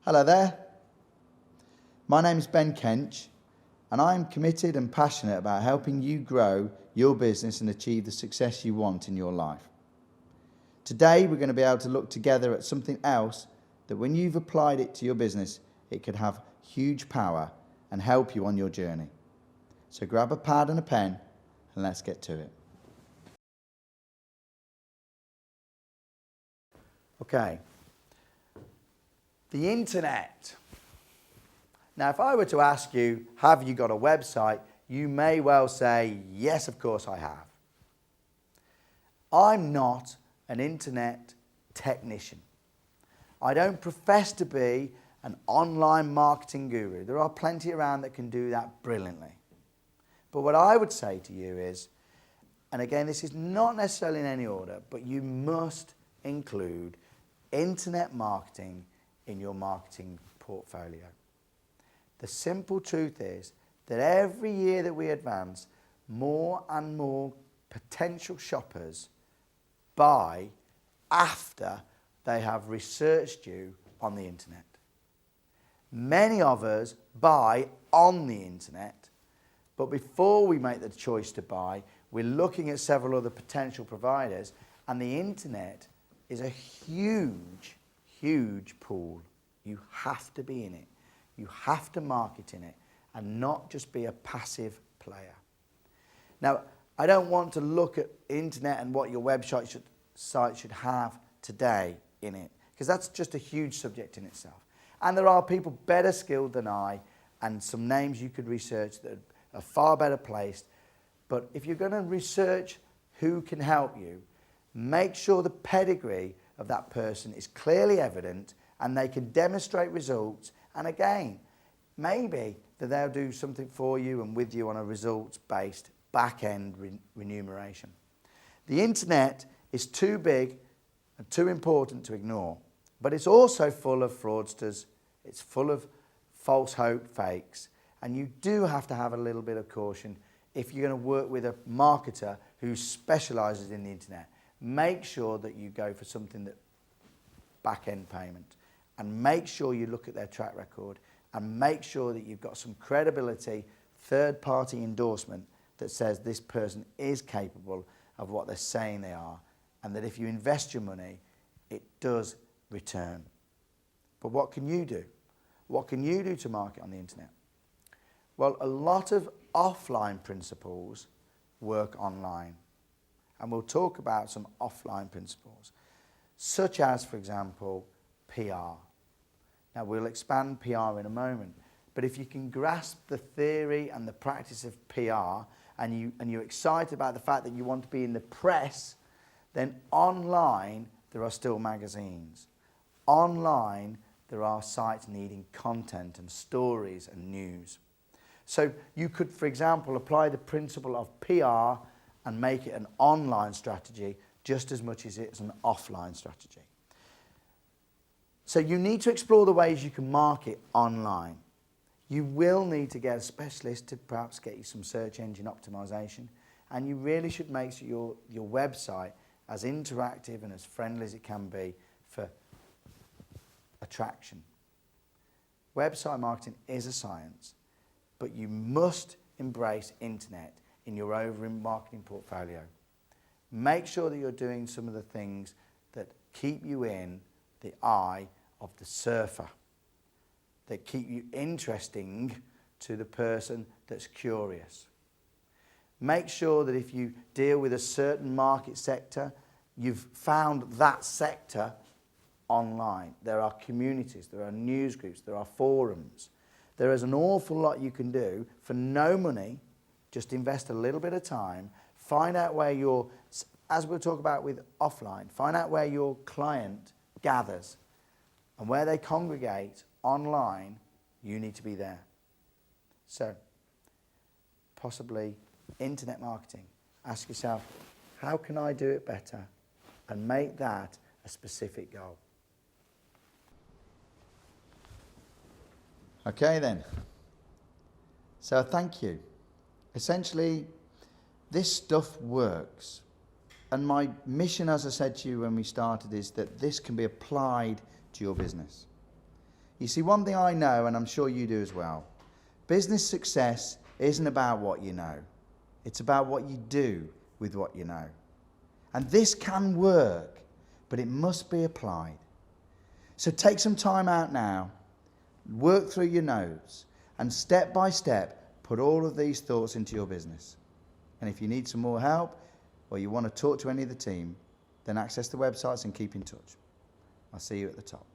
Hello there. My name is Ben Kench, and I'm committed and passionate about helping you grow your business and achieve the success you want in your life. Today, we're going to be able to look together at something else that when you've applied it to your business, it could have huge power and help you on your journey. So grab a pad and a pen and let's get to it. Okay. The internet. Now, if I were to ask you, have you got a website? You may well say, yes, of course I have. I'm not an internet technician. I don't profess to be an online marketing guru. There are plenty around that can do that brilliantly. But what I would say to you is, and again, this is not necessarily in any order, but you must include internet marketing in your marketing portfolio. The simple truth is that every year that we advance, more and more potential shoppers buy after they have researched you on the internet. Many of us buy on the internet, but before we make the choice to buy, we're looking at several other potential providers, and the internet is a huge pool. You have to be in it. You have to market in it and not just be a passive player. Now, I don't want to look at internet and what your website should have today in it, because that's just a huge subject in itself. And there are people better skilled than I and some names you could research that are far better placed. But if you're going to research who can help you, make sure the pedigree of that person is clearly evident and they can demonstrate results. And again, maybe that they'll do something for you and with you on a results-based back-end remuneration. The internet is too big and too important to ignore, but it's also full of fraudsters. It's full of false hope fakes, and you do have to have a little bit of caution if you're going to work with a marketer who specialises in the internet. Make sure that you go for something that back-end payment, and make sure you look at their track record, and make sure that you've got some credibility, third-party endorsement that says this person is capable of what they're saying they are, and that if you invest your money, it does return. But what can you do? What can you do to market on the internet? Well, a lot of offline principles work online. And we'll talk about some offline principles, such as, for example, PR. Now, we'll expand PR in a moment, but if you can grasp the theory and the practice of PR, and you're excited about the fact that you want to be in the press, then online there are still magazines. Online there are sites needing content and stories and news. So you could, for example, apply the principle of PR and make it an online strategy just as much as it's an offline strategy. So you need to explore the ways you can market online. You will need to get a specialist to perhaps get you some search engine optimization, and you really should make sure your website as interactive and as friendly as it can be for attraction. Website marketing is a science, but you must embrace internet in your overall marketing portfolio. Make sure that you're doing some of the things that keep you in the eye of the surfer, that keep you interesting to the person that's curious. Make sure that if you deal with a certain market sector, you've found that sector online. There are communities, there are news groups, there are forums. There is an awful lot you can do for no money. Just invest a little bit of time, find out where your, as we'll talk about with offline, find out where your client gathers and where they congregate online. You need to be there. So, possibly internet marketing. Ask yourself, how can I do it better? And make that a specific goal. Okay then. So thank you. Essentially, this stuff works. And my mission, as I said to you when we started, is that this can be applied to your business. You see, one thing I know, and I'm sure you do as well, business success isn't about what you know. It's about what you do with what you know. And this can work, but it must be applied. So take some time out now, work through your notes, and step by step, put all of these thoughts into your business. And if you need some more help, or you want to talk to any of the team, then access the websites and keep in touch. I'll see you at the top.